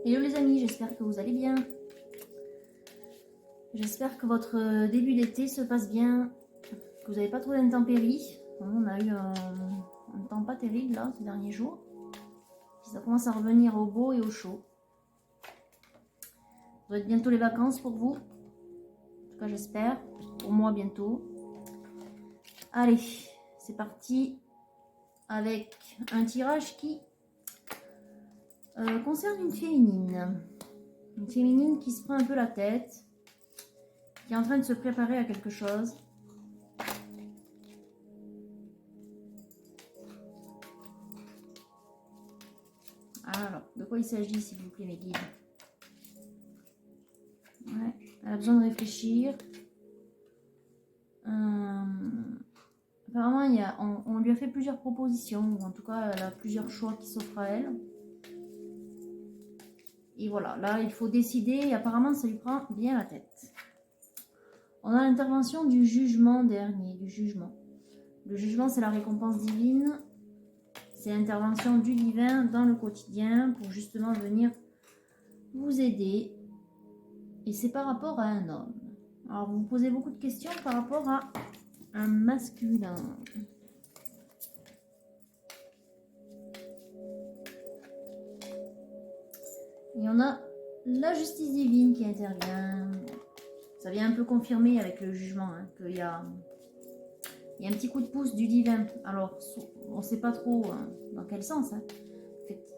Hello les amis, j'espère que vous allez bien. J'espère que votre début d'été se passe bien, que vous n'avez pas trop d'intempéries. On a eu un temps pas terrible là ces derniers jours. Puis ça commence à revenir au beau et au chaud. Ça doit être bientôt les vacances pour vous. En tout cas j'espère. Pour moi bientôt. Allez, c'est parti avec un tirage qui concerne une féminine. Une féminine qui se prend un peu la tête, qui est en train de se préparer à quelque chose. Alors, de quoi il s'agit, s'il vous plaît, mes guides? Ouais, elle a besoin de réfléchir. Apparemment, on lui a fait plusieurs propositions, ou en tout cas, elle a plusieurs choix qui s'offrent à elle. Et voilà, là, il faut décider, et apparemment, ça lui prend bien la tête. On a l'intervention du jugement dernier, du jugement. Le jugement, c'est la récompense divine. C'est l'intervention du divin dans le quotidien pour justement venir vous aider. Et c'est par rapport à un homme. Alors, vous vous posez beaucoup de questions par rapport à un masculin. Et on a la justice divine qui intervient. Ça vient un peu confirmer avec le jugement qu'il y a un petit coup de pouce du divin. Alors, on ne sait pas trop dans quel sens.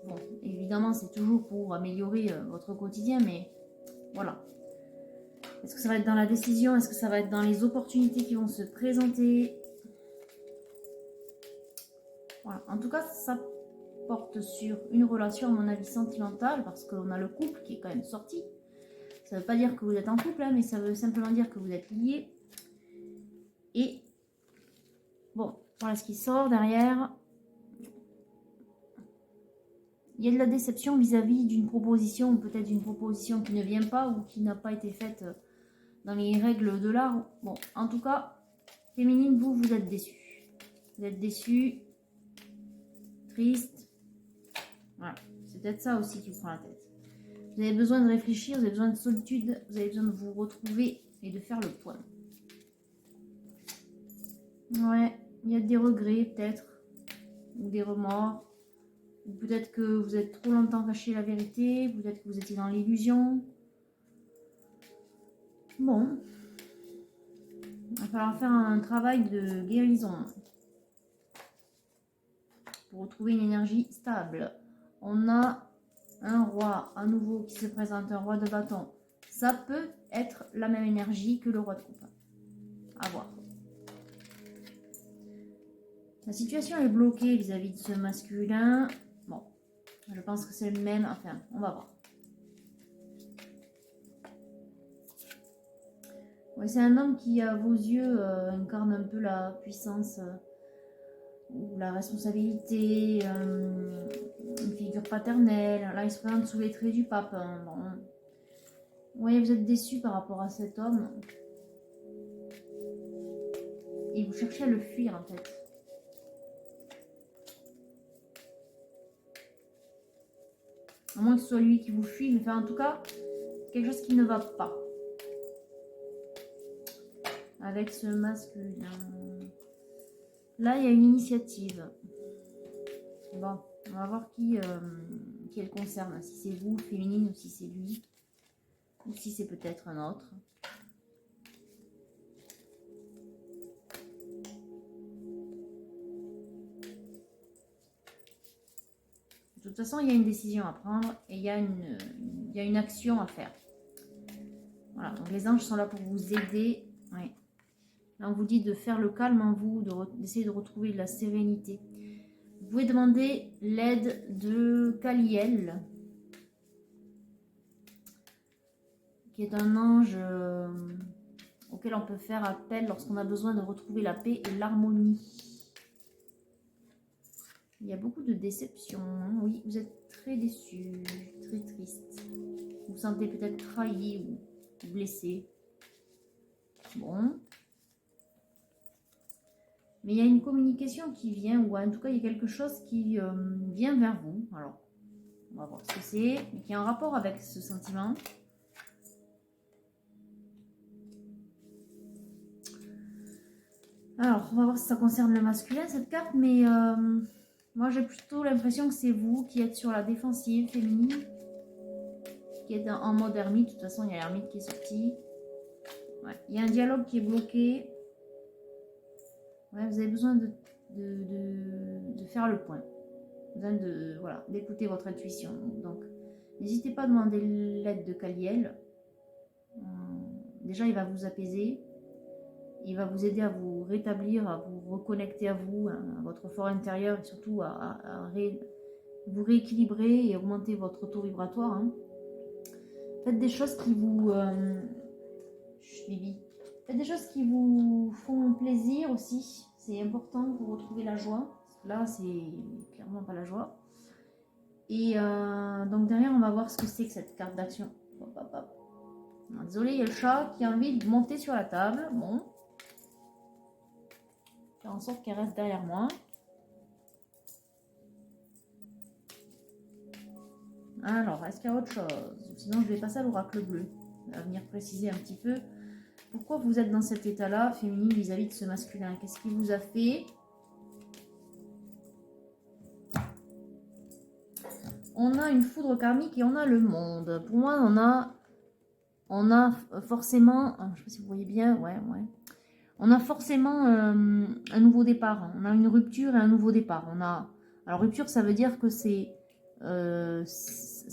Bon, évidemment, c'est toujours pour améliorer votre quotidien, mais voilà. Est-ce que ça va être dans la décision? Est-ce que ça va être dans les opportunités qui vont se présenter? Voilà. En tout cas, ça porte sur une relation, à mon avis, sentimentale, parce qu'on a le couple qui est quand même sorti. Ça ne veut pas dire que vous êtes en couple, mais ça veut simplement dire que vous êtes liés. Et bon, voilà ce qui sort derrière. Il y a de la déception vis-à-vis d'une proposition, ou peut-être d'une proposition qui ne vient pas ou qui n'a pas été faite dans les règles de l'art. Bon, en tout cas, féminine, vous êtes déçue. Vous êtes déçue, triste. Voilà, c'est peut-être ça aussi qui vous prend la tête. Vous avez besoin de réfléchir, vous avez besoin de solitude, vous avez besoin de vous retrouver et de faire le point. Ouais, il y a des regrets peut-être, ou des remords. Ou peut-être que vous êtes trop longtemps caché la vérité, peut-être que vous étiez dans l'illusion. Bon, il va falloir faire un travail de guérison pour retrouver une énergie stable. On a un roi à nouveau qui se présente, un roi de bâton. Ça peut être la même énergie que le roi de coupe. À voir. La situation est bloquée vis-à-vis de ce masculin. Bon, je pense que c'est le même. Enfin, on va voir. Ouais, c'est un homme qui, à vos yeux, incarne un peu la puissance ou la responsabilité, une figure paternelle. Là, il se présente sous les traits du pape. Bon. Oui, vous êtes déçu par rapport à cet homme. Et vous cherchez à le fuir, en fait. À moins que ce soit lui qui vous fuit, mais enfin, en tout cas, quelque chose qui ne va pas. Avec ce masculin. Là, il y a une initiative. Bon, on va voir qui elle concerne. Si c'est vous, féminine, ou si c'est lui. Ou si c'est peut-être un autre. De toute façon, il y a une décision à prendre et il y a une action à faire. Voilà, donc les anges sont là pour vous aider. Oui. Là, on vous dit de faire le calme en vous, d'essayer de retrouver de la sérénité. Vous pouvez demander l'aide de Kaliel, qui est un ange auquel on peut faire appel lorsqu'on a besoin de retrouver la paix et l'harmonie. Il y a beaucoup de déception. Oui, vous êtes très déçu, très triste. Vous vous sentez peut-être trahi ou blessé. Bon. Mais il y a une communication qui vient, ou en tout cas, il y a quelque chose qui vient vers vous. Alors, On va voir ce que c'est, mais qui est en rapport avec ce sentiment. Alors, on va voir si ça concerne le masculin, cette carte, mais moi, j'ai plutôt l'impression que c'est vous qui êtes sur la défensive féminine, qui êtes en mode ermite. De toute façon, il y a l'ermite qui est sorti. Ouais. Il y a un dialogue qui est bloqué. Ouais, vous avez besoin de faire le point. Besoin de, voilà, d'écouter votre intuition. Donc, n'hésitez pas à demander l'aide de Kaliel. Déjà, il va vous apaiser. Il va vous aider à vous rétablir, à vous reconnecter à vous, à votre fort intérieur, et surtout à vous rééquilibrer et augmenter votre taux vibratoire. Hein. Faites des choses qui vous... Faites des choses qui vous font plaisir aussi. C'est important pour retrouver la joie. Là, c'est clairement pas la joie. Et donc derrière, on va voir ce que c'est que cette carte d'action. Désolé, il y a le chat qui a envie de monter sur la table. Bon. Faire en sorte qu'elle reste derrière moi. Alors, est-ce qu'il y a autre chose? Sinon, je vais passer à l'oracle bleu. Ça va venir préciser un petit peu pourquoi vous êtes dans cet état-là, féminin, vis-à-vis de ce masculin. Qu'est-ce qu'il vous a fait? On a une foudre karmique et on a le monde. Pour moi, on a forcément... Je ne sais pas si vous voyez bien. Ouais. On a forcément un nouveau départ. On a une rupture et un nouveau départ. Alors, rupture, ça veut dire que ça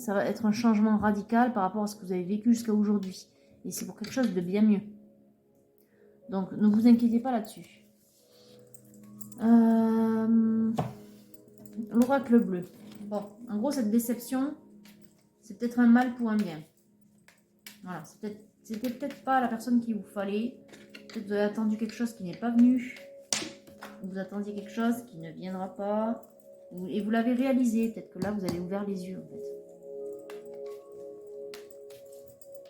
va être un changement radical par rapport à ce que vous avez vécu jusqu'à aujourd'hui. Et c'est pour quelque chose de bien mieux. Donc, ne vous inquiétez pas là-dessus. L'oracle bleu. Bon, en gros, cette déception, c'est peut-être un mal pour un bien. Voilà, c'était peut-être pas la personne qu'il vous fallait. Peut-être vous avez attendu quelque chose qui n'est pas venu. Vous attendiez quelque chose qui ne viendra pas. Et vous l'avez réalisé. Peut-être que là, vous avez ouvert les yeux, en fait.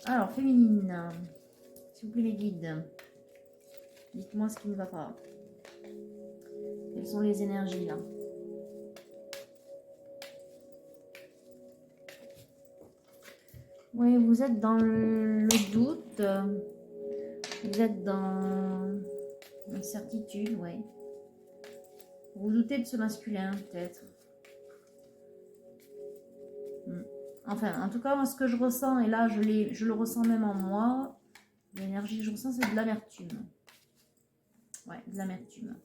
Alors, féminine. S'il vous plaît, mes guides. Dites-moi ce qui ne va pas. Quelles sont les énergies, là? Oui, vous êtes dans le doute. Vous êtes dans l'incertitude, oui. Vous doutez de ce masculin, peut-être. Enfin, en tout cas, moi, ce que je ressens, et là, je le ressens même en moi, l'énergie que je ressens, c'est de l'amertume. Ouais, de l'amertume.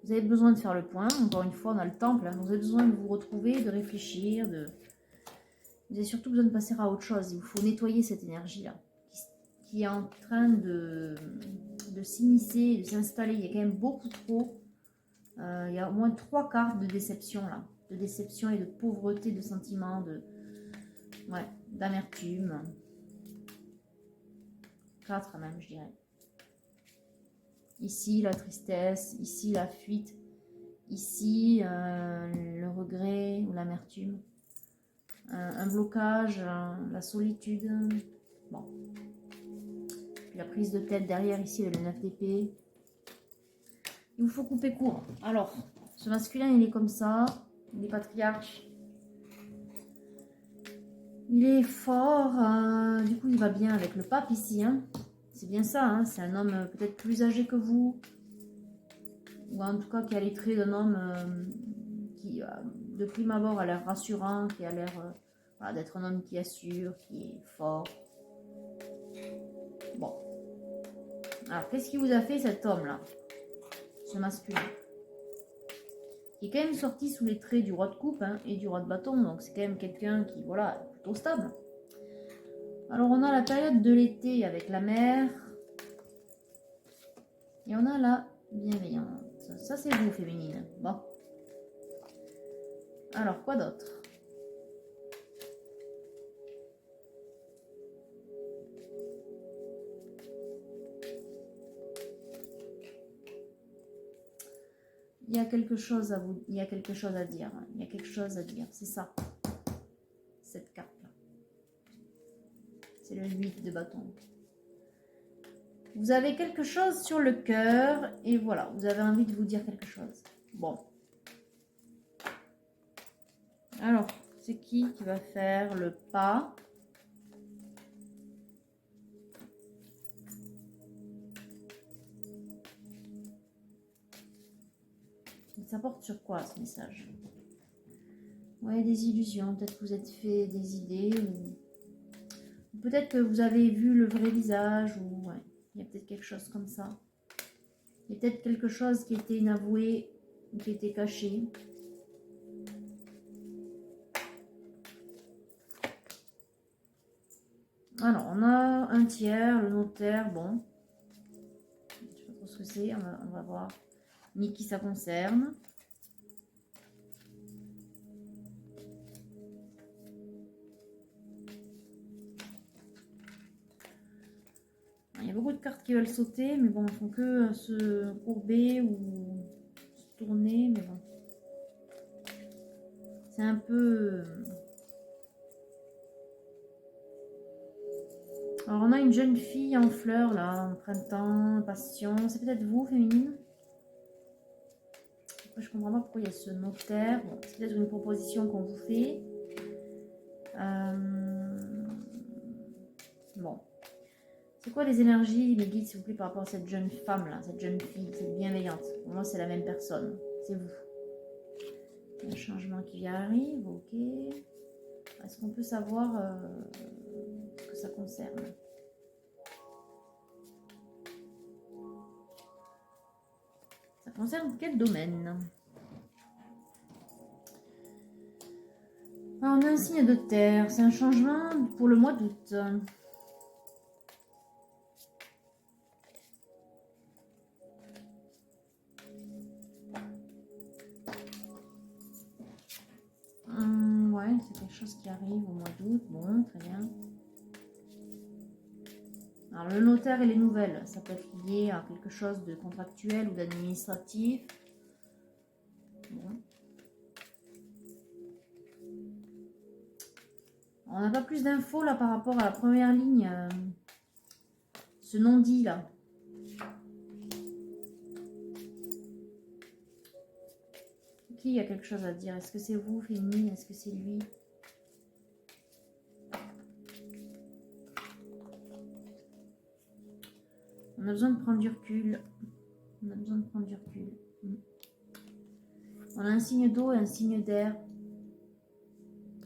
Vous avez besoin de faire le point. Encore une fois, on a le temple. Hein, vous avez besoin de vous retrouver, de réfléchir. Vous avez surtout besoin de passer à autre chose. Il vous faut nettoyer cette énergie-là qui est en train de s'immiscer, de s'installer. Il y a quand même beaucoup trop. Il y a au moins 3 cartes de déception là. De déception et de pauvreté, de sentiments, d'amertume. 4 même, je dirais. Ici, la tristesse. Ici, la fuite. Ici, le regret ou l'amertume. Un blocage, la solitude. Bon. Puis la prise de tête derrière, ici, le 9 d'épée. Il vous faut couper court. Alors, ce masculin, il est comme ça. Il est patriarche. Il est fort. Du coup, il va bien avec le pape ici. Hein. C'est bien ça. Hein. C'est un homme peut-être plus âgé que vous. Ou en tout cas, qui a les traits d'un homme qui, de prime abord, a l'air rassurant. Qui a l'air d'être un homme qui assure, qui est fort. Bon. Alors, qu'est-ce qui vous a fait cet homme-là? Ce masculin. Qui est quand même sorti sous les traits du roi de coupe et du roi de bâton. Donc, c'est quand même quelqu'un qui, voilà, est plutôt stable. Alors, on a la période de l'été avec la mer. Et on a la bienveillance. Ça, c'est vous, féminine. Bon. Alors, quoi d'autre? Il y a quelque chose à vous, il y a quelque chose à dire. Il y a quelque chose à dire. C'est ça. Cette carte-là. C'est le 8 de bâton. Vous avez quelque chose sur le cœur et voilà, vous avez envie de vous dire quelque chose. Bon. Alors, C'est qui va faire le pas? Ça porte sur quoi ce message? Ouais, des illusions. Peut-être que vous êtes fait des idées. Ou peut-être que vous avez vu le vrai visage. Ou ouais, il y a peut-être quelque chose comme ça. Il y a peut-être quelque chose qui était inavoué, qui était caché. Alors, on a un tiers, le notaire, bon. Je ne sais pas trop ce que c'est, on va voir. Ni qui ça concerne. Il y a beaucoup de cartes qui veulent sauter, mais bon, elles font que se courber ou se tourner, mais bon. C'est un peu... Alors, on a une jeune fille en fleurs, là, en printemps, passion. C'est peut-être vous, féminine? Après, je comprends pas pourquoi il y a ce notaire. Bon, c'est peut-être une proposition qu'on vous fait. Bon. C'est quoi les énergies, les guides, s'il vous plaît, par rapport à cette jeune femme-là, cette jeune fille, cette bienveillante? Pour moi, c'est la même personne. C'est vous. Il y a un changement qui arrive, ok. Est-ce qu'on peut savoir ce que ça concerne? Ça concerne quel domaine? Alors, on a un signe de terre. C'est un changement pour le mois d'août. Ouais, c'est quelque chose qui arrive au mois d'août. Bon, très bien. Alors, le notaire et les nouvelles, ça peut être lié à quelque chose de contractuel ou d'administratif. Bon. On n'a pas plus d'infos là par rapport à la première ligne. Ce non-dit là. Qui a quelque chose à dire? Est-ce que c'est vous, féminine? Est-ce que c'est lui? On a besoin de prendre du recul. On a besoin de prendre du recul. On a un signe d'eau et un signe d'air.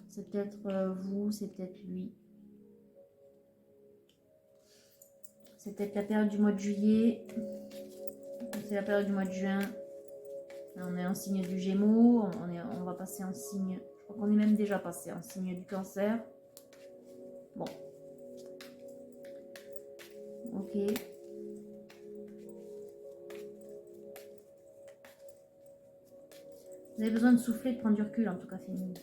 C'est peut-être vous, c'est peut-être lui. C'est peut-être la période du mois de juillet. C'est la période du mois de juin. Là, on est en signe du Gémeaux. On va passer en signe... Je crois qu'on est même déjà passé en signe du Cancer. Bon. Ok. Vous avez besoin de souffler, de prendre du recul, en tout cas, féminine.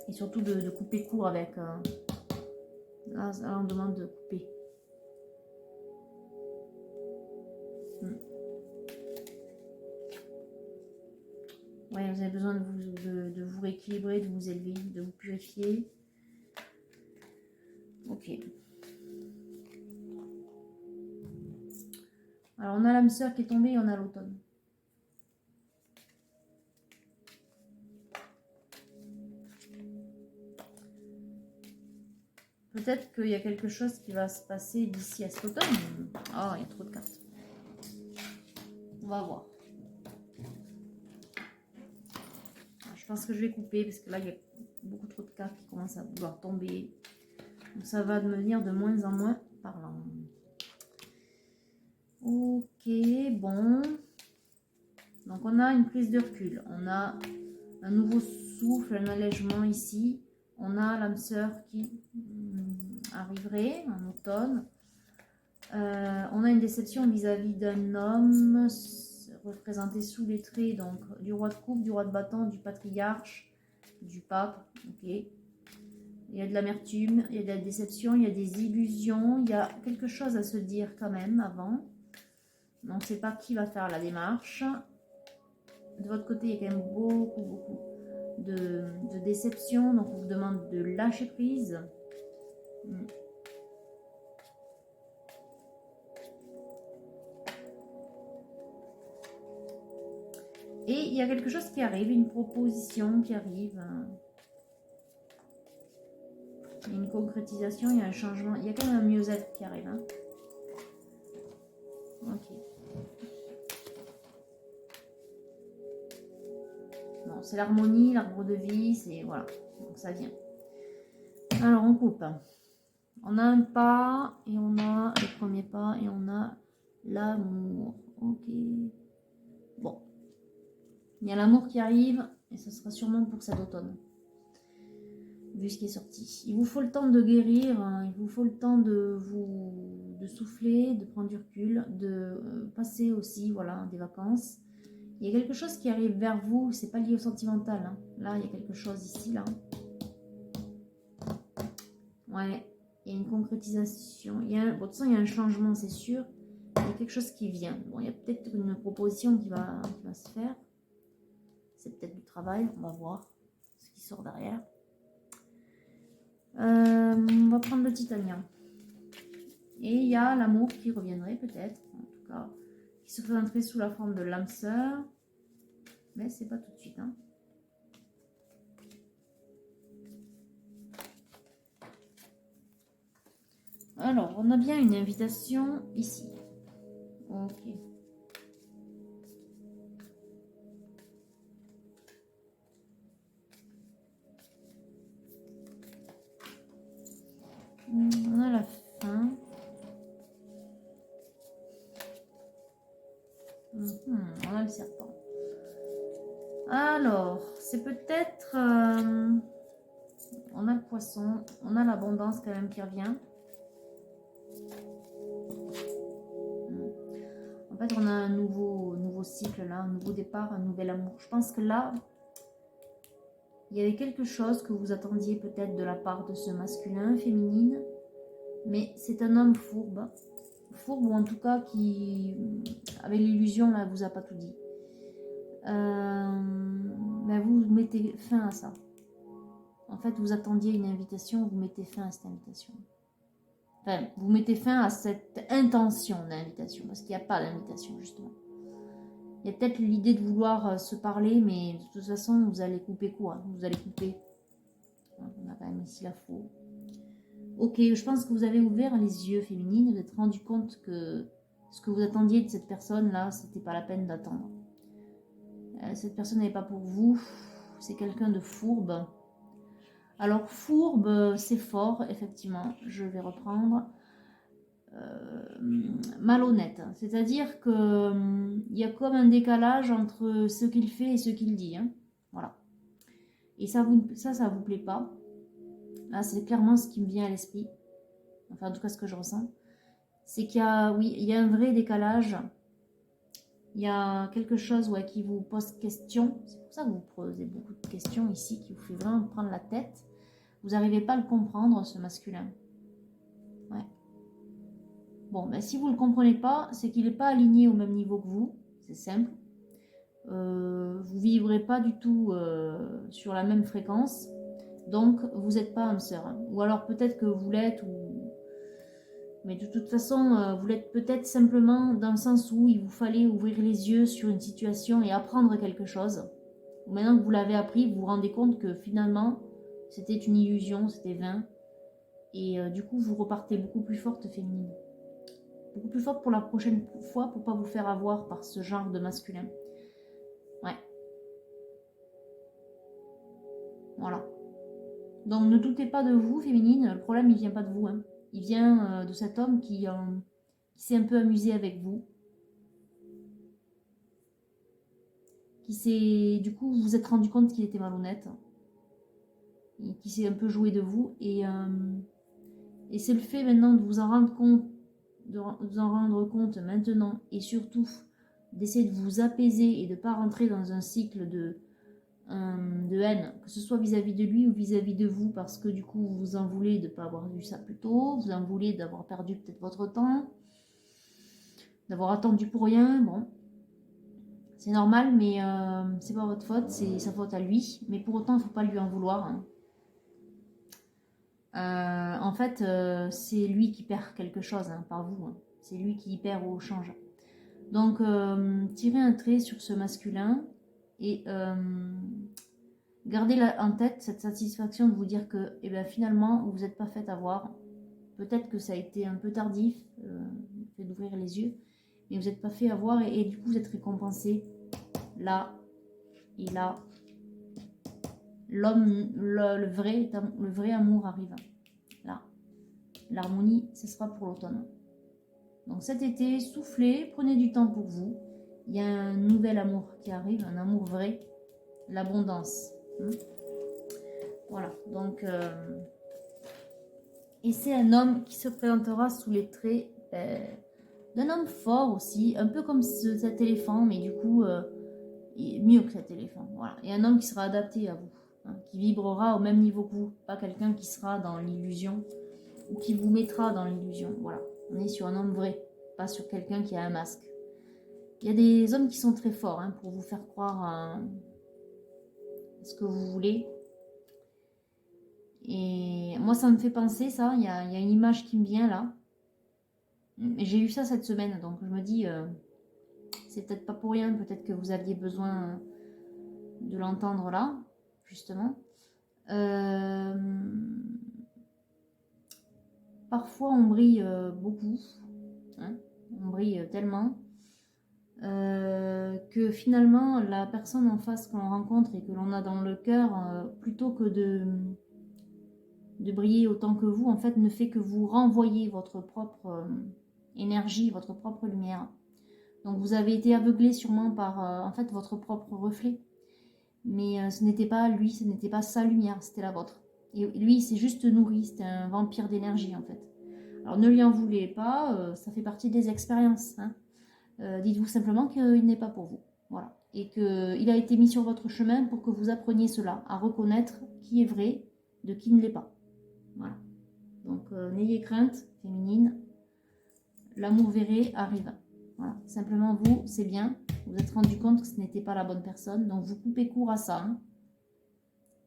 Et surtout de couper court avec... Là, on demande de couper. Ouais, vous avez besoin de vous rééquilibrer, de vous élever, de vous purifier. Ok. Alors, on a l'âme sœur qui est tombée et on a l'automne. Peut-être qu'il y a quelque chose qui va se passer d'ici à cet automne. Oh, il y a trop de cartes. On va voir. Je pense que je vais couper parce que là, il y a beaucoup trop de cartes qui commencent à vouloir tomber. Donc, ça va devenir de moins en moins parlant. Ok, bon. Donc, on a une prise de recul. On a un nouveau souffle, un allègement ici. On a l'âme sœur qui arriverait en automne. On a une déception vis-à-vis d'un homme représenté sous les traits donc, du roi de coupe, du roi de bâton, du patriarche, du pape. Ok. Il y a de l'amertume, il y a de la déception, il y a des illusions. Il y a quelque chose à se dire quand même avant. On ne sait pas qui va faire la démarche. De votre côté, il y a quand même beaucoup de déception. Donc, on vous demande de lâcher prise. Et il y a quelque chose qui arrive, une proposition qui arrive. Il y a une concrétisation, il y a un changement. Il y a quand même un mieux-être qui arrive. Hein. Ok. Bon, c'est l'harmonie, l'arbre de vie, c'est... Voilà. Donc ça vient. Alors, on coupe. On a un pas, et on a le premier pas, et on a l'amour. Ok. Bon. Il y a l'amour qui arrive, et ce sera sûrement pour cet automne. Vu ce qui est sorti. Il vous faut le temps de guérir, hein, il vous faut le temps de souffler, de prendre du recul, de passer aussi, voilà, des vacances. Il y a quelque chose qui arrive vers vous, c'est pas lié au sentimental. Hein. Là, il y a quelque chose ici, là. Ouais, il y a une concrétisation. Il y a, bon, de toute façon, il y a un changement, c'est sûr. Il y a quelque chose qui vient. Bon, il y a peut-être une proposition qui va se faire. C'est peut-être du travail, on va voir ce qui sort derrière. On va prendre le titanium. Et il y a l'amour qui reviendrait peut-être, en tout cas, qui se présenterait sous la forme de l'âme sœur. Mais c'est pas tout de suite. Hein. Alors, on a bien une invitation ici. Ok. On a la fin. On a le serpent. Alors, c'est peut-être... on a le poisson. On a l'abondance quand même qui revient. En fait, on a un nouveau cycle là, un nouveau départ, un nouvel amour. Je pense que là, il y avait quelque chose que vous attendiez peut-être de la part de ce masculin, féminine. Mais c'est un homme fourbe. Fourbe ou en tout cas qui, avec l'illusion là, vous a pas tout dit. Ben vous mettez fin à ça. En fait, vous attendiez une invitation, vous mettez fin à cette invitation. Enfin, vous mettez fin à cette intention d'invitation, parce qu'il n'y a pas d'invitation, justement. Il y a peut-être l'idée de vouloir se parler, mais de toute façon, vous allez couper quoi? Vous allez couper. On a quand même ici la faux. Ok, je pense que vous avez ouvert les yeux féminines, vous êtes rendu compte que ce que vous attendiez de cette personne-là, c'était pas la peine d'attendre. Cette personne n'est pas pour vous, c'est quelqu'un de fourbe. Alors fourbe, c'est fort, effectivement, je vais reprendre. Malhonnête, c'est-à-dire que il y a comme un décalage entre ce qu'il fait et ce qu'il dit. Hein. Voilà. Et ça vous plaît pas. Là, c'est clairement ce qui me vient à l'esprit. Enfin, en tout cas, ce que je ressens. C'est qu'il y a, oui, il y a un vrai décalage. Il y a quelque chose qui vous pose question. C'est pour ça que vous posez beaucoup de questions ici, qui vous fait vraiment prendre la tête. Vous n'arrivez pas à le comprendre, ce masculin. Ouais. Bon, ben, si vous ne le comprenez pas, c'est qu'il n'est pas aligné au même niveau que vous. C'est simple. Vous ne vivrez pas du tout sur la même fréquence. Donc, vous n'êtes pas âme sœur. Hein. Ou alors peut-être que vous l'êtes, mais de toute façon, vous l'êtes peut-être simplement dans le sens où il vous fallait ouvrir les yeux sur une situation et apprendre quelque chose. Maintenant que vous l'avez appris, vous vous rendez compte que finalement, c'était une illusion, c'était vain. Et du coup, vous repartez beaucoup plus forte féminine. Beaucoup plus forte pour la prochaine fois, pour ne pas vous faire avoir par ce genre de masculin. Ouais. Voilà. Donc ne doutez pas de vous, féminine, le problème il vient pas de vous. Hein. Il vient de cet homme qui s'est un peu amusé avec vous. Du coup, vous vous êtes rendu compte qu'il était malhonnête. Et qui s'est un peu joué de vous. Et c'est le fait maintenant de vous en rendre compte, maintenant, et surtout d'essayer de vous apaiser et de ne pas rentrer dans un cycle de haine, que ce soit vis-à-vis de lui ou vis-à-vis de vous, parce que du coup vous en voulez de ne pas avoir vu ça plus tôt, vous en voulez d'avoir perdu peut-être votre temps, d'avoir attendu pour rien. Bon, c'est normal, mais c'est pas votre faute, c'est sa faute à lui, mais pour autant il ne faut pas lui en vouloir. Hein. En fait, c'est lui qui perd quelque chose, hein, pas vous. Hein. C'est lui qui perd au change. Donc, tirez un trait sur ce masculin et Gardez en tête cette satisfaction de vous dire que eh bien, finalement, vous n'êtes pas fait avoir. Peut-être que ça a été un peu tardif, fait d'ouvrir les yeux, mais vous n'êtes pas fait avoir et du coup, vous êtes récompensé là et là. L'homme, le vrai amour arrive là. L'harmonie, ce sera pour l'automne. Donc cet été, soufflez, prenez du temps pour vous. Il y a un nouvel amour qui arrive, un amour vrai, l'abondance. Voilà, donc... et c'est un homme qui se présentera sous les traits d'un homme fort aussi, un peu comme cet éléphant, mais du coup, mieux que cet éléphant. Voilà. Et un homme qui sera adapté à vous, hein, qui vibrera au même niveau que vous, pas quelqu'un qui sera dans l'illusion ou qui vous mettra dans l'illusion. Voilà, on est sur un homme vrai, pas sur quelqu'un qui a un masque. Il y a des hommes qui sont très forts hein, pour vous faire croire à ce que vous voulez. Et moi, ça me fait penser, ça, il y a une image qui me vient là. J'ai eu ça cette semaine, donc je me dis, c'est peut-être pas pour rien, peut-être que vous aviez besoin de l'entendre là, justement. Parfois, on brille beaucoup, hein, on brille tellement que finalement, la personne en face que l'on rencontre et que l'on a dans le cœur, plutôt que de briller autant que vous, en fait, ne fait que vous renvoyer votre propre énergie, votre propre lumière. Donc vous avez été aveuglé sûrement par en fait votre propre reflet. Mais ce n'était pas lui, ce n'était pas sa lumière, c'était la vôtre. Et lui, il s'est juste nourri, c'était un vampire d'énergie en fait. Alors ne lui en voulez pas, ça fait partie des expériences. Hein. Dites-vous simplement qu'il n'est pas pour vous. Voilà. Et qu'il a été mis sur votre chemin pour que vous appreniez cela, à reconnaître qui est vrai de qui ne l'est pas. Voilà. Donc n'ayez crainte, féminine, l'amour verré arrive. Voilà. Simplement vous, c'est bien. Vous vous êtes rendu compte que ce n'était pas la bonne personne, donc vous coupez court à ça. Hein.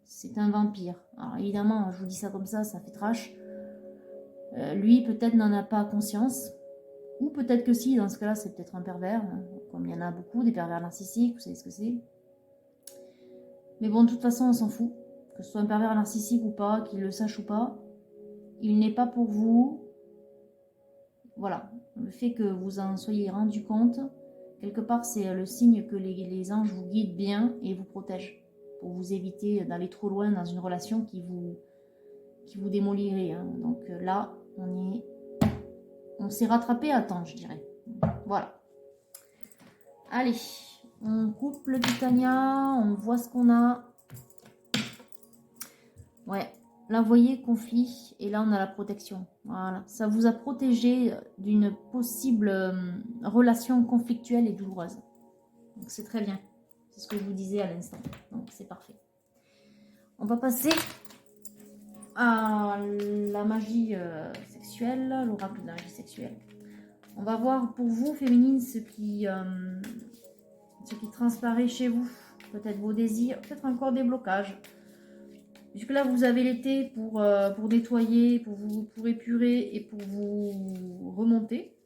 C'est un vampire. Alors évidemment, je vous dis ça comme ça fait trash. Lui, peut-être n'en a pas conscience. Ou peut-être que si, dans ce cas-là, c'est peut-être un pervers. Hein, comme il y en a beaucoup, des pervers narcissiques, vous savez ce que c'est. Mais bon, de toute façon, on s'en fout. Que ce soit un pervers narcissique ou pas, qu'il le sache ou pas, il n'est pas pour vous. Voilà. Le fait que vous en soyez rendu compte, quelque part, c'est le signe que les anges vous guident bien et vous protègent. Pour vous éviter d'aller trop loin dans une relation qui vous démolirait. Hein. Donc là, on s'est rattrapé à temps, je dirais. Voilà. Allez, on coupe le Titania, on voit ce qu'on a. Ouais, là, vous voyez, conflit, et là, on a la protection. Voilà, ça vous a protégé d'une possible relation conflictuelle et douloureuse. Donc, c'est très bien. C'est ce que je vous disais à l'instant. Donc, c'est parfait. On va passer à la magie sexuelle, l'oracle de la magie sexuelle. On va voir pour vous, féminine, ce qui transparaît chez vous. Peut-être vos désirs, peut-être encore des blocages. Puisque là, vous avez l'été pour nettoyer, pour épurer et pour vous remonter.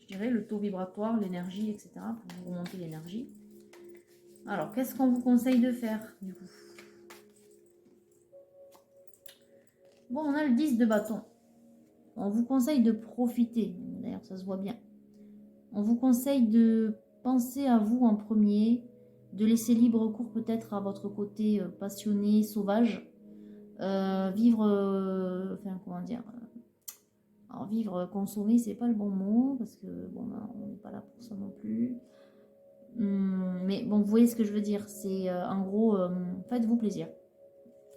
Je dirais le taux vibratoire, l'énergie, etc. Pour vous remonter l'énergie. Alors, qu'est-ce qu'on vous conseille de faire, du coup? Bon, on a le 10 de bâton. On vous conseille de profiter. D'ailleurs, ça se voit bien. On vous conseille de penser à vous en premier, de laisser libre cours peut-être à votre côté passionné, sauvage. Vivre, enfin, comment dire... alors, vivre, consommer, c'est pas le bon mot, parce que, bon, ben, on n'est pas là pour ça non plus. Mais bon, vous voyez ce que je veux dire. C'est, en gros, faites-vous plaisir.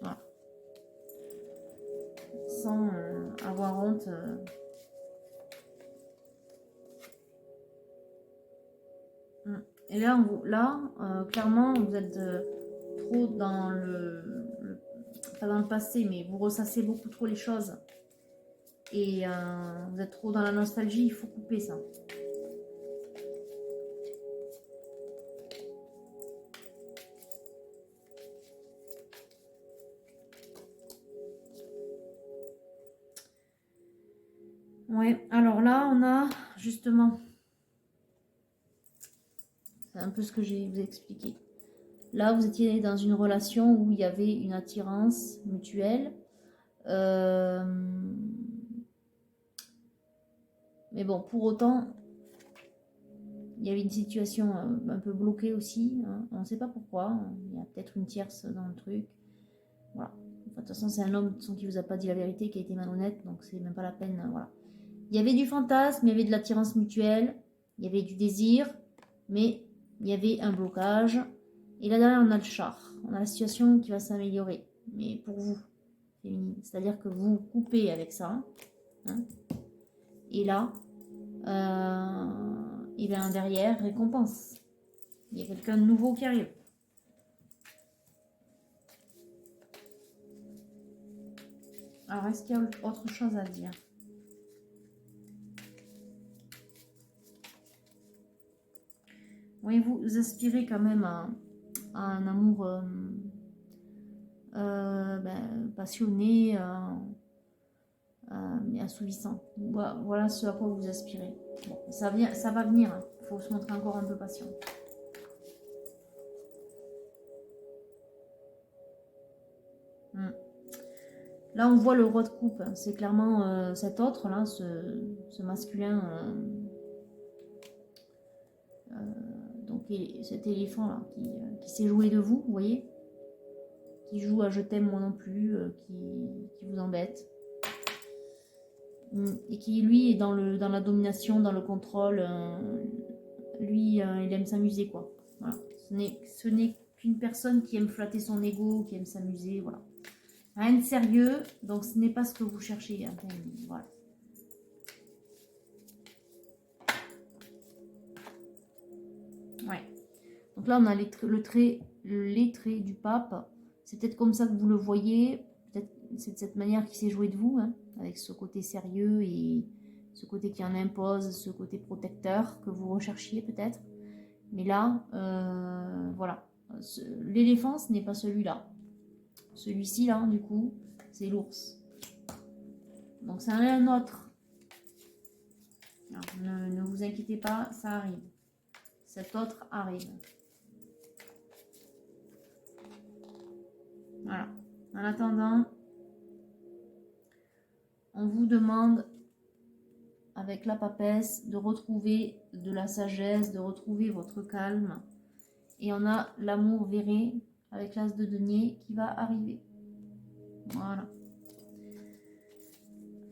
Voilà. Sans avoir honte. Et là, clairement, vous êtes trop dans pas dans le passé, mais vous ressassez beaucoup trop les choses. Et vous êtes trop dans la nostalgie, il faut couper ça. Ouais, alors là, on a justement... C'est un peu ce que je vais vous expliquer. Là, vous étiez dans une relation où il y avait une attirance mutuelle. Mais bon, pour autant, il y avait une situation un peu bloquée aussi. Hein. On ne sait pas pourquoi. Il y a peut-être une tierce dans le truc. Voilà. Enfin, de toute façon, c'est un homme qui vous a pas dit la vérité, qui a été malhonnête. Donc, c'est même pas la peine. Voilà. Il y avait du fantasme, il y avait de l'attirance mutuelle. Il y avait du désir. Mais il y avait un blocage. Et là, derrière, on a le char. On a la situation qui va s'améliorer. Mais pour vous, féminine. C'est-à-dire que vous coupez avec ça. Hein. Et là, et bien derrière, récompense. Il y a quelqu'un de nouveau qui arrive. Alors, est-ce qu'il y a autre chose à dire? Oui, vous aspirez quand même à un amour passionné, assouvissant. Voilà ce à quoi vous aspirez. Bon, ça va venir. Il faut se montrer encore un peu patient. Là, on voit le roi de coupe. C'est clairement cet autre, là, ce masculin. Donc, cet éléphant, là, qui s'est joué de vous, vous voyez, qui joue à je t'aime moi non plus, qui vous embête. Et qui, lui, est dans la domination, dans le contrôle. Lui, il aime s'amuser, quoi. Voilà. Ce n'est qu'une personne qui aime flatter son ego, qui aime s'amuser, voilà. Rien de sérieux, donc ce n'est pas ce que vous cherchez. Hein. Voilà. Ouais. Donc là, on a les traits du pape. C'est peut-être comme ça que vous le voyez. Peut-être c'est de cette manière qu'il s'est joué de vous, hein, avec ce côté sérieux et ce côté qui en impose, ce côté protecteur que vous recherchiez peut-être. Mais là, voilà. L'éléphant, ce n'est pas celui-là. Celui-ci, là, du coup, c'est l'ours. Donc, c'est un autre. Alors, ne vous inquiétez pas, ça arrive. Cet autre arrive. Voilà. En attendant, on vous demande, avec la papesse, de retrouver de la sagesse, de retrouver votre calme. Et on a l'amour verré avec l'as de denier qui va arriver. Voilà.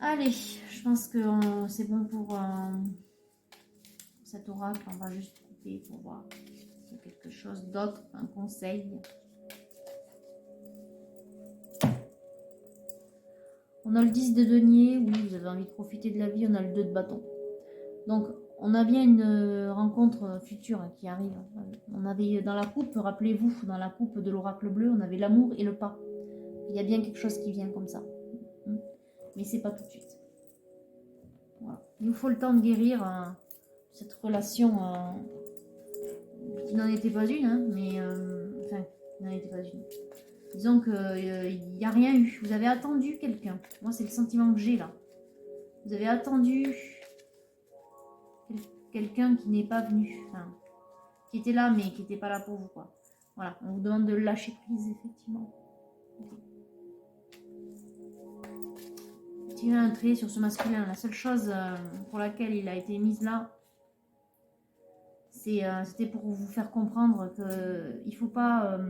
Allez, je pense que c'est bon pour cet oracle. On va juste couper pour voir s'il y a quelque chose d'autre, un conseil. On a le 10 de denier, oui, vous avez envie de profiter de la vie, on a le 2 de bâton. Donc, on a bien une rencontre future qui arrive. On avait dans la coupe, rappelez-vous, dans la coupe de l'oracle bleu, on avait l'amour et le pas. Il y a bien quelque chose qui vient comme ça. Mais c'est pas tout de suite. Voilà. Il nous faut le temps de guérir cette relation qui n'en était pas une, hein, mais enfin, qui n'en était pas une. Disons qu'il n'y a rien eu. Vous avez attendu quelqu'un. Moi, c'est le sentiment que j'ai là. Vous avez attendu quelqu'un qui n'est pas venu. Enfin, qui était là, mais qui n'était pas là pour vous, quoi. Voilà, on vous demande de lâcher prise, effectivement. Okay. Tirer un trait sur ce masculin. La seule chose pour laquelle il a été mis là, c'était pour vous faire comprendre qu'il ne faut pas...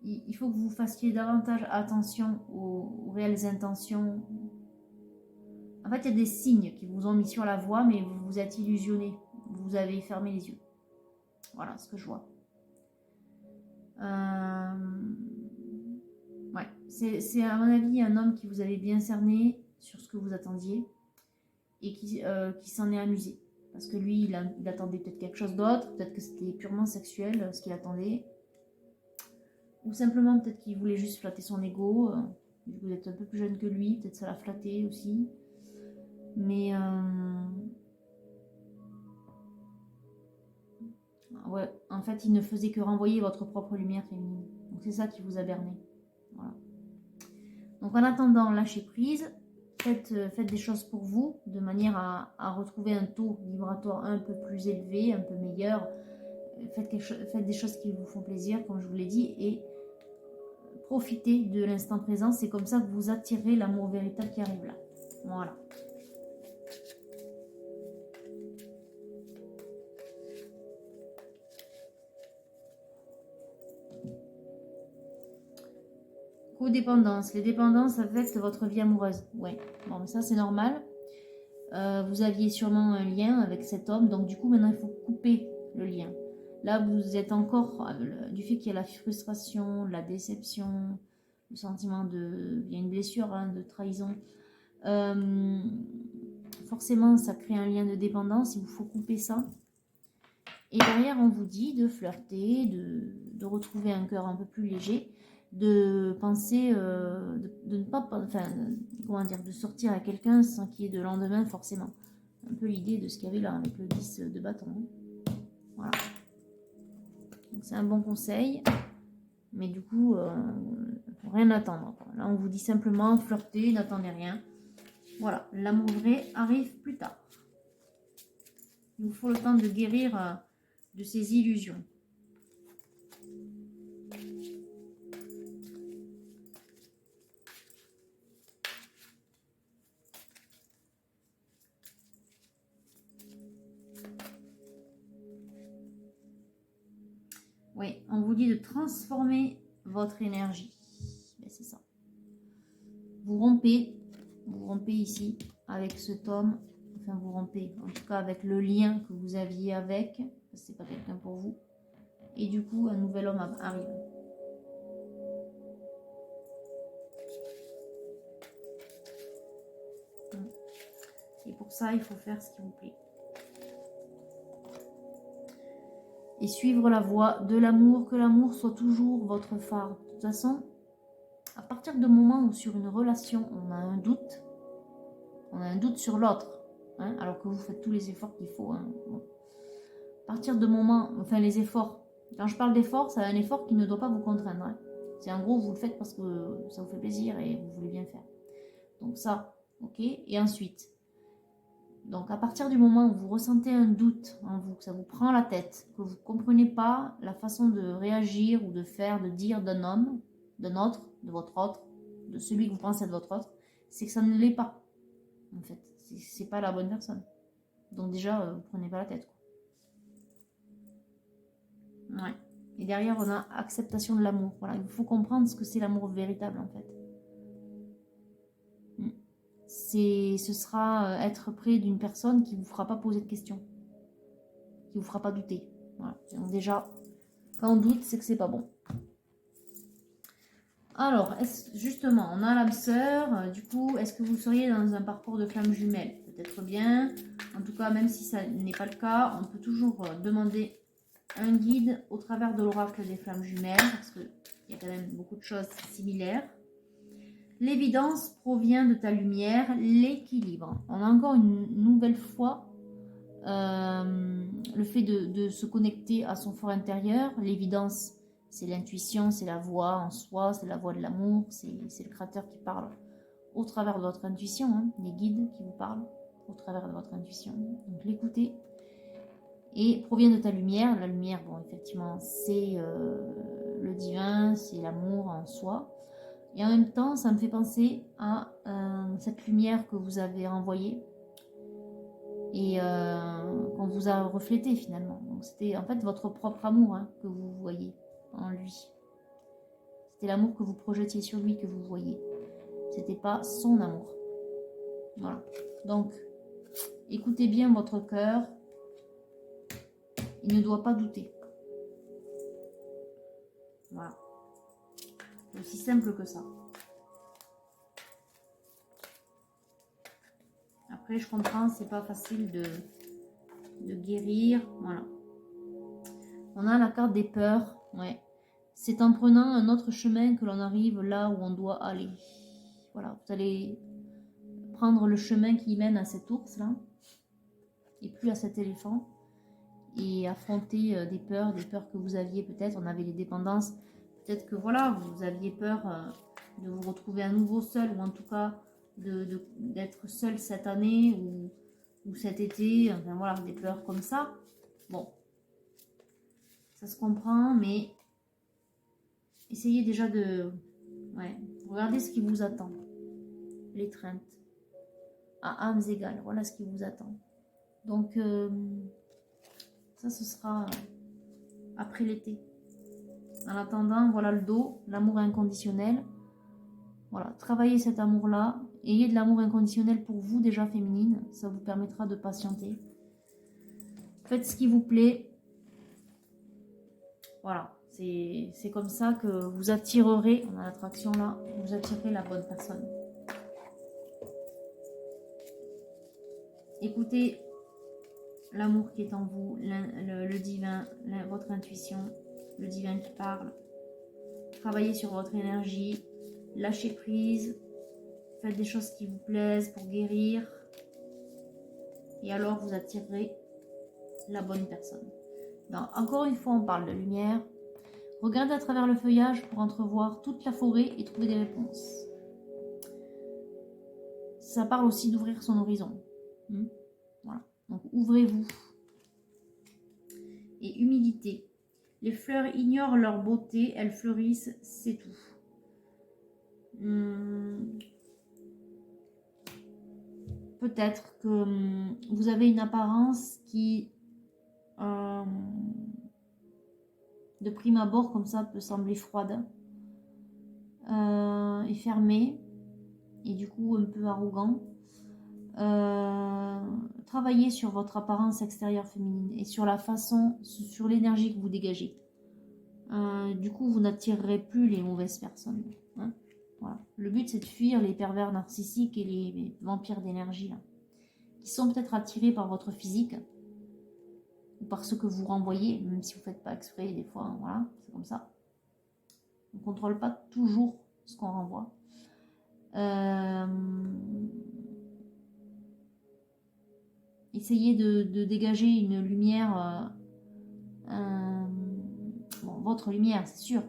il faut que vous fassiez davantage attention aux réelles intentions. En fait, il y a des signes qui vous ont mis sur la voie, mais vous vous êtes illusionné. Vous avez fermé les yeux. Voilà ce que je vois. Ouais, c'est à mon avis un homme qui vous avait bien cerné sur ce que vous attendiez et qui s'en est amusé. Parce que lui, il attendait peut-être quelque chose d'autre, peut-être que c'était purement sexuel ce qu'il attendait. Ou simplement peut-être qu'il voulait juste flatter son ego. Vous êtes un peu plus jeune que lui, peut-être ça l'a flatté aussi. Mais ouais, en fait, il ne faisait que renvoyer votre propre lumière féminine. Donc c'est ça qui vous a berné. Voilà. Donc en attendant, lâchez prise. Faites des choses pour vous, de manière à retrouver un taux vibratoire un peu plus élevé, un peu meilleur. faites des choses qui vous font plaisir, comme je vous l'ai dit, et profitez de l'instant présent. C'est comme ça que vous attirez l'amour véritable qui arrive là. Voilà. Codépendance. Les dépendances affectent votre vie amoureuse. Ouais, bon, mais ça c'est normal. Vous aviez sûrement un lien avec cet homme, donc du coup maintenant il faut couper le lien. Là vous êtes encore du fait qu'il y a la frustration, la déception, le sentiment de... il y a une blessure, hein, de trahison. Forcément ça crée un lien de dépendance, il vous faut couper ça. Et derrière on vous dit de flirter, de retrouver un cœur un peu plus léger, de penser, de ne pas, enfin, comment dire, de sortir à quelqu'un sans qu'il y ait de lendemain forcément. Un peu l'idée de ce qu'il y avait là avec le 10 de bâton. Voilà. C'est un bon conseil, mais du coup, faut rien attendre. Là, on vous dit simplement flirter, n'attendez rien. Voilà, l'amour vrai arrive plus tard. Il vous faut le temps de guérir de ces illusions. Oui, on vous dit de transformer votre énergie. C'est ça. Vous rompez ici avec cet homme. Enfin, vous rompez, en tout cas avec le lien que vous aviez avec. C'est pas quelqu'un pour vous. Et du coup, un nouvel homme arrive. Et pour ça, il faut faire ce qui vous plaît. Et suivre la voie de l'amour, que l'amour soit toujours votre phare. De toute façon, à partir du moment où sur une relation, on a un doute sur l'autre, hein, alors que vous faites tous les efforts qu'il faut. Hein, bon. À partir de moment, enfin les efforts, quand je parle d'efforts, c'est un effort qui ne doit pas vous contraindre. Hein. C'est en gros, vous le faites parce que ça vous fait plaisir et vous voulez bien faire. Donc ça, ok. Et ensuite, donc à partir du moment où vous ressentez un doute en vous, que ça vous prend la tête, que vous ne comprenez pas la façon de réagir ou de faire, de dire d'un homme, d'un autre, de votre autre, de celui que vous pensez être votre autre, c'est que ça ne l'est pas. En fait, c'est pas la bonne personne. Donc déjà, vous prenez pas la tête. Quoi. Ouais. Et derrière, on a acceptation de l'amour. Voilà, il faut comprendre ce que c'est l'amour véritable en fait. Ce sera être près d'une personne qui ne vous fera pas poser de questions, qui ne vous fera pas douter. Voilà. Donc déjà, quand on doute, c'est que c'est pas bon. Alors, justement, on a l'âme sœur. Du coup, est-ce que vous seriez dans un parcours de flamme jumelle? Peut-être bien. En tout cas, même si ça n'est pas le cas, on peut toujours demander un guide au travers de l'oracle des flammes jumelles, parce qu'il y a quand même beaucoup de choses similaires. L'évidence provient de ta lumière, l'équilibre. On a encore une nouvelle fois le fait de se connecter à son fort intérieur. L'évidence, c'est l'intuition, c'est la voix en soi, c'est la voix de l'amour, c'est le créateur qui parle au travers de votre intuition, hein, les guides qui vous parlent au travers de votre intuition. Donc l'écouter. Et provient de ta lumière. La lumière, bon, effectivement, c'est le divin, c'est l'amour en soi. Et en même temps, ça me fait penser à cette lumière que vous avez renvoyée et qu'on vous a reflété finalement. Donc c'était en fait votre propre amour, hein, que vous voyez en lui. C'était l'amour que vous projetiez sur lui que vous voyez. C'était pas son amour. Voilà. Donc, écoutez bien votre cœur. Il ne doit pas douter. Voilà. C'est aussi simple que ça. Après, je comprends, c'est pas facile de guérir. Voilà. On a la carte des peurs. Ouais. C'est en prenant un autre chemin que l'on arrive là où on doit aller. Voilà. Vous allez prendre le chemin qui mène à cet ours là. Et plus à cet éléphant. Et affronter des peurs que vous aviez peut-être. On avait les dépendances. Peut-être que voilà, vous aviez peur de vous retrouver à nouveau seul, ou en tout cas d'être seul cette année ou cet été. Enfin voilà, des peurs comme ça. Bon. Ça se comprend, mais essayez déjà de... Ouais, regardez ce qui vous attend. L'étreinte. À âmes égales, voilà ce qui vous attend. Donc, ça, ce sera après l'été. En attendant, voilà le dos, l'amour inconditionnel. Voilà, travaillez cet amour-là. Ayez de l'amour inconditionnel pour vous, déjà féminine. Ça vous permettra de patienter. Faites ce qui vous plaît. Voilà, c'est comme ça que vous attirerez, on a l'attraction là, vous attirez la bonne personne. Écoutez l'amour qui est en vous, le divin, votre intuition, le divin qui parle. Travaillez sur votre énergie, lâchez prise, faites des choses qui vous plaisent pour guérir. Et alors vous attirerez la bonne personne. Donc, encore une fois, on parle de lumière. Regardez à travers le feuillage pour entrevoir toute la forêt et trouver des réponses. Ça parle aussi d'ouvrir son horizon. Voilà. Donc ouvrez-vous. Et humilité. Les fleurs ignorent leur beauté, elles fleurissent, c'est tout. Peut-être que vous avez une apparence qui, de prime abord, comme ça, peut sembler froide et fermée, et du coup un peu arrogant. Travaillez sur votre apparence extérieure féminine et sur la façon, sur l'énergie que vous dégagez. Du coup, vous n'attirerez plus les mauvaises personnes. Hein, voilà. Le but, c'est de fuir les pervers narcissiques et les vampires d'énergie, là, qui sont peut-être attirés par votre physique ou par ce que vous renvoyez, même si vous ne faites pas exprès, des fois, hein, voilà, c'est comme ça. On ne contrôle pas toujours ce qu'on renvoie. Essayez de dégager une lumière, bon, votre lumière, c'est sûr.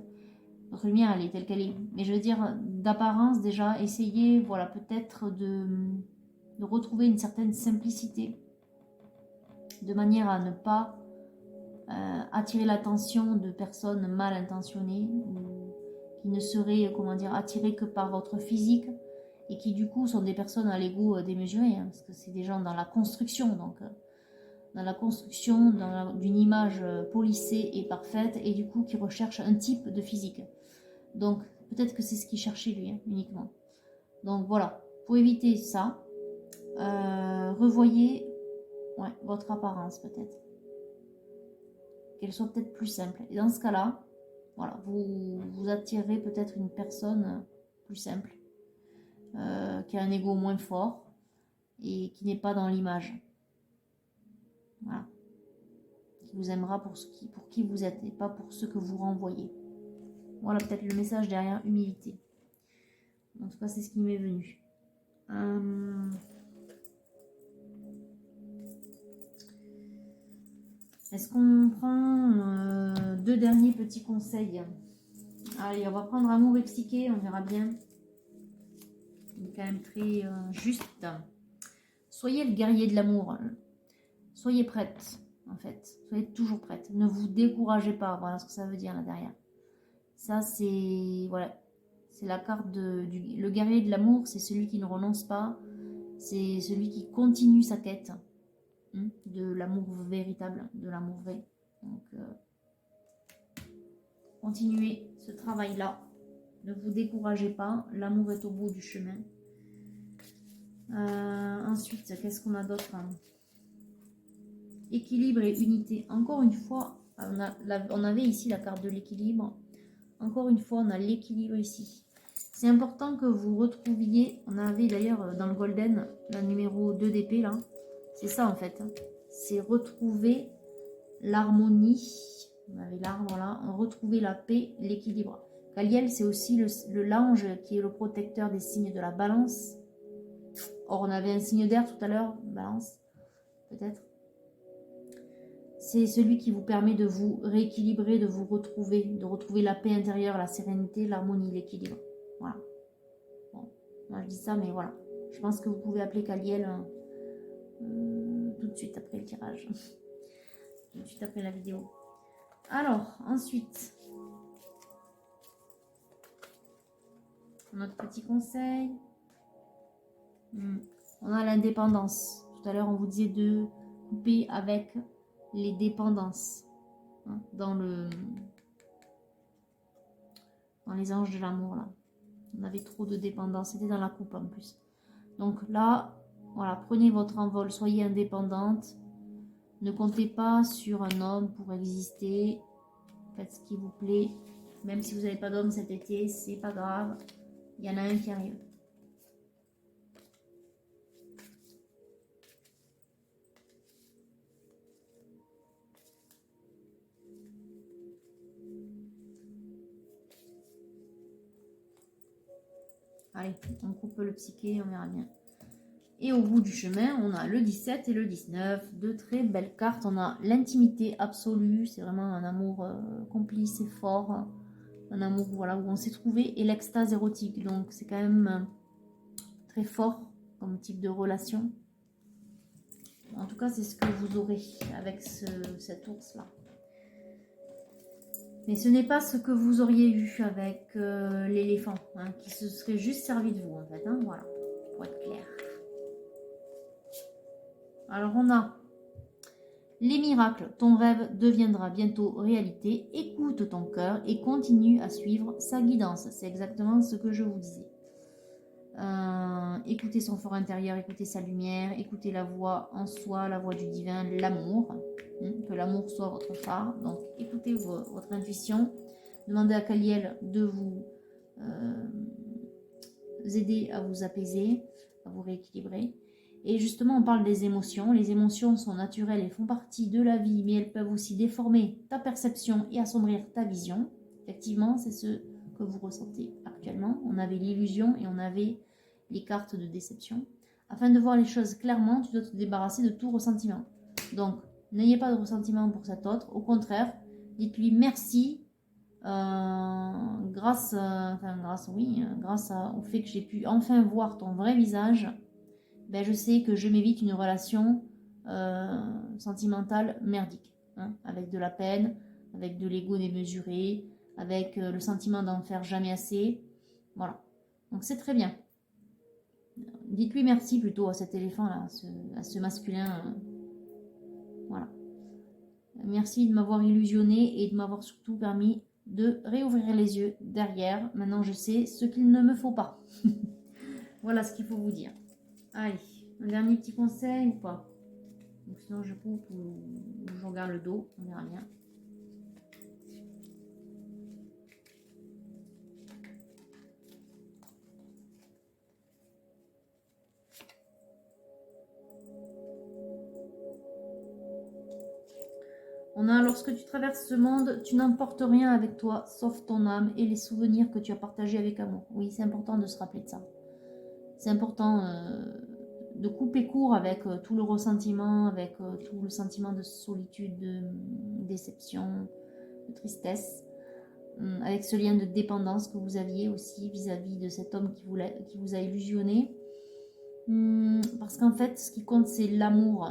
Votre lumière, elle est telle qu'elle est. Mais je veux dire, d'apparence, déjà, essayez, voilà, peut-être de retrouver une certaine simplicité, de manière à ne pas attirer l'attention de personnes mal intentionnées, ou qui ne seraient, comment dire, attirées que par votre physique, et qui du coup sont des personnes à l'ego démesuré, hein, parce que c'est des gens dans la construction, donc dans la construction d'une image polissée et parfaite, et du coup qui recherchent un type de physique. Donc peut-être que c'est ce qu'il cherchait lui, hein, uniquement. Donc voilà, pour éviter ça, revoyez votre apparence peut-être. Qu'elle soit peut-être plus simple. Et dans ce cas-là, voilà, vous attirerez peut-être une personne plus simple, qui a un ego moins fort et qui n'est pas dans l'image. Voilà. Qui vous aimera pour qui vous êtes et pas pour ce que vous renvoyez. Voilà peut-être le message derrière humilité. En tout cas, c'est ce qui m'est venu. Est-ce qu'on prend deux derniers petits conseils? Allez, on va prendre amour et psyché, on verra bien. Il est quand même très juste. Soyez le guerrier de l'amour. Soyez prête, en fait. Soyez toujours prête. Ne vous découragez pas. Voilà ce que ça veut dire là derrière. Ça, c'est... Voilà. C'est la carte le guerrier de l'amour, c'est celui qui ne renonce pas. C'est celui qui continue sa quête de l'amour véritable, de l'amour vrai. Donc, continuez ce travail-là. Ne vous découragez pas. L'amour est au bout du chemin. Ensuite, qu'est-ce qu'on a d'autre? Équilibre et unité. Encore une fois, on avait ici la carte de l'équilibre. Encore une fois, on a l'équilibre ici. C'est important que vous retrouviez, on avait d'ailleurs dans le Golden, la numéro 2 d'épée là. C'est ça en fait. C'est retrouver l'harmonie. On avait l'arbre là. Retrouver la paix, l'équilibre. Kaliel, c'est aussi l'ange qui est le protecteur des signes de la balance. Or, on avait un signe d'air tout à l'heure, balance, peut-être. C'est celui qui vous permet de vous rééquilibrer, de vous retrouver, de retrouver la paix intérieure, la sérénité, l'harmonie, l'équilibre. Voilà. Bon, moi je dis ça, mais voilà. Je pense que vous pouvez appeler Kaliel tout de suite après le tirage. Tout de suite après la vidéo. Alors, ensuite, notre petit conseil. On a l'indépendance. Tout à l'heure, on vous disait de couper avec les dépendances. Hein, dans les anges de l'amour, là. On avait trop de dépendance. C'était dans la coupe, en plus. Donc là, voilà, prenez votre envol. Soyez indépendante. Ne comptez pas sur un homme pour exister. Faites ce qui vous plaît. Même si vous n'avez pas d'homme cet été, c'est pas grave. Il y en a un qui arrive. Allez, on coupe le psyché, on verra bien. Et au bout du chemin, on a le 17 et le 19. Deux très belles cartes. On a l'intimité absolue. C'est vraiment un amour complice et fort. Un amour voilà, où on s'est trouvé. Et l'extase érotique. Donc c'est quand même très fort comme type de relation. En tout cas, c'est ce que vous aurez avec cet ours-là. Mais ce n'est pas ce que vous auriez eu avec l'éléphant, hein, qui se serait juste servi de vous, en fait. Hein, voilà, pour être clair. Alors, on a les miracles. Ton rêve deviendra bientôt réalité. Écoute ton cœur et continue à suivre sa guidance. C'est exactement ce que je vous disais. Écoutez son fort intérieur, écoutez sa lumière, écoutez la voix en soi, la voix du divin, l'amour. Que l'amour soit votre phare. Donc, écoutez votre intuition. Demandez à Kaliel de vous aider à vous apaiser, à vous rééquilibrer. Et justement, on parle des émotions. Les émotions sont naturelles et font partie de la vie, mais elles peuvent aussi déformer ta perception et assombrir ta vision. Effectivement, c'est ce que vous ressentez actuellement. On avait l'illusion et on avait les cartes de déception. Afin de voir les choses clairement, tu dois te débarrasser de tout ressentiment. Donc, n'ayez pas de ressentiment pour cet autre. Au contraire, dites-lui merci grâce au fait que j'ai pu enfin voir ton vrai visage. Ben, je sais que je m'évite une relation sentimentale merdique, hein, avec de la peine, avec de l'ego démesuré, avec le sentiment d'en faire jamais assez. Voilà. Donc c'est très bien. Dites-lui merci plutôt à cet éléphant-là, à ce masculin. Voilà. Merci de m'avoir illusionné et de m'avoir surtout permis de réouvrir les yeux derrière. Maintenant, je sais ce qu'il ne me faut pas. Voilà ce qu'il faut vous dire. Allez, un dernier petit conseil ou pas? Donc, sinon, je coupe ou je regarde le dos. On verra bien. On a, lorsque tu traverses ce monde, tu n'emportes rien avec toi, sauf ton âme et les souvenirs que tu as partagés avec amour. Oui, c'est important de se rappeler de ça. C'est important de couper court avec tout le ressentiment, avec tout le sentiment de solitude, de déception, de tristesse, avec ce lien de dépendance que vous aviez aussi vis-à-vis de cet homme qui vous a illusionné. Parce qu'en fait, ce qui compte, c'est l'amour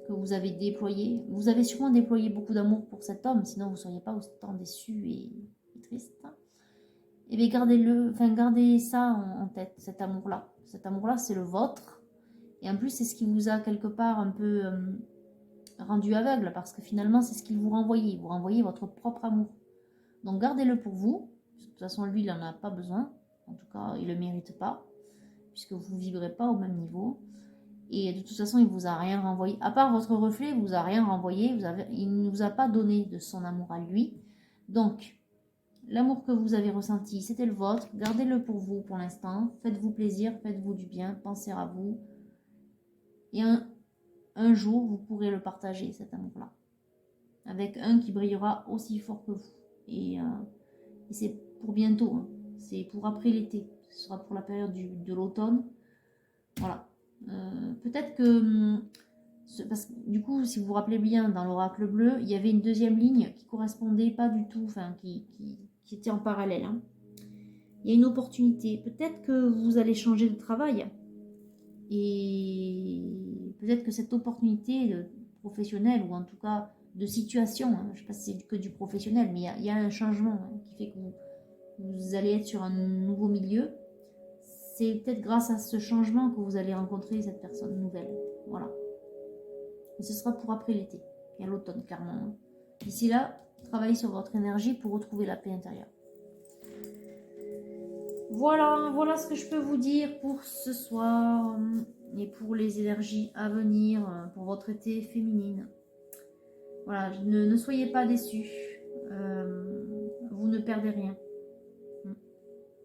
que vous avez déployé. Vous avez sûrement déployé beaucoup d'amour pour cet homme, sinon vous ne seriez pas autant déçu et triste. Et bien gardez ça en tête, cet amour-là. Cet amour-là, c'est le vôtre. Et en plus, c'est ce qui vous a quelque part un peu rendu aveugle, parce que finalement, c'est ce qu'il vous renvoyait. Vous renvoyez votre propre amour. Donc gardez-le pour vous. De toute façon, lui, il n'en a pas besoin. En tout cas, il ne le mérite pas, puisque vous ne vibrez pas au même niveau. Et de toute façon, il ne vous a rien renvoyé. À part votre reflet, il ne vous a rien renvoyé. Il ne vous a pas donné de son amour à lui. Donc, l'amour que vous avez ressenti, c'était le vôtre. Gardez-le pour vous pour l'instant. Faites-vous plaisir, faites-vous du bien, pensez à vous. Et un jour, vous pourrez le partager, cet amour-là. Avec un qui brillera aussi fort que vous. Et c'est pour bientôt. Hein. C'est pour après l'été. Ce sera pour la période de l'automne. Voilà. Peut-être que... Parce que du coup, si vous vous rappelez bien, dans l'oracle bleu, il y avait une deuxième ligne qui correspondait pas du tout, enfin, qui était en parallèle. Hein. Il y a une opportunité. Peut-être que vous allez changer de travail. Et peut-être que cette opportunité professionnelle, ou en tout cas de situation. Hein. Je ne sais pas si c'est que du professionnel, mais il y a un changement hein, qui fait que vous allez être sur un nouveau milieu. C'est peut-être grâce à ce changement que vous allez rencontrer cette personne nouvelle. Voilà. Et ce sera pour après l'été et à l'automne, clairement. Hein. D'ici là, travaillez sur votre énergie pour retrouver la paix intérieure. Voilà ce que je peux vous dire pour ce soir et pour les énergies à venir, pour votre été féminine. Voilà, ne soyez pas déçus. Vous ne perdez rien.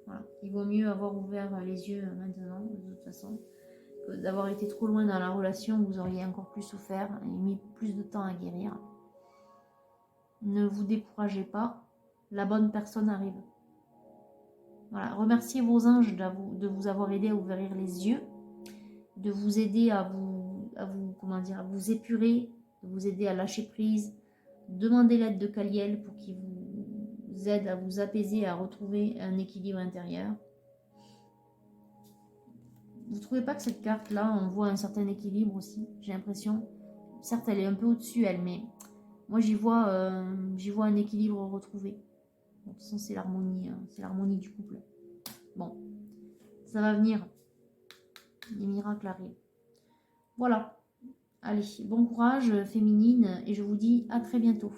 Voilà. Il vaut mieux avoir ouvert les yeux maintenant, de toute façon, que d'avoir été trop loin dans la relation où vous auriez encore plus souffert et mis plus de temps à guérir. Ne vous découragez pas, la bonne personne arrive. Voilà, remerciez vos anges de vous avoir aidé à ouvrir les yeux, de vous aider à vous épurer, de vous aider à lâcher prise. Demandez l'aide de Kaliel pour qu'il vous aide à vous apaiser, à retrouver un équilibre intérieur. Vous ne trouvez pas que cette carte-là, on voit un certain équilibre aussi, j'ai l'impression. Certes, elle est un peu au-dessus, elle, mais moi, j'y vois un équilibre retrouvé. Bon, de toute façon, c'est l'harmonie du couple. Bon, ça va venir. Les miracles arrivent. Voilà. Allez, bon courage, féminine, et je vous dis à très bientôt.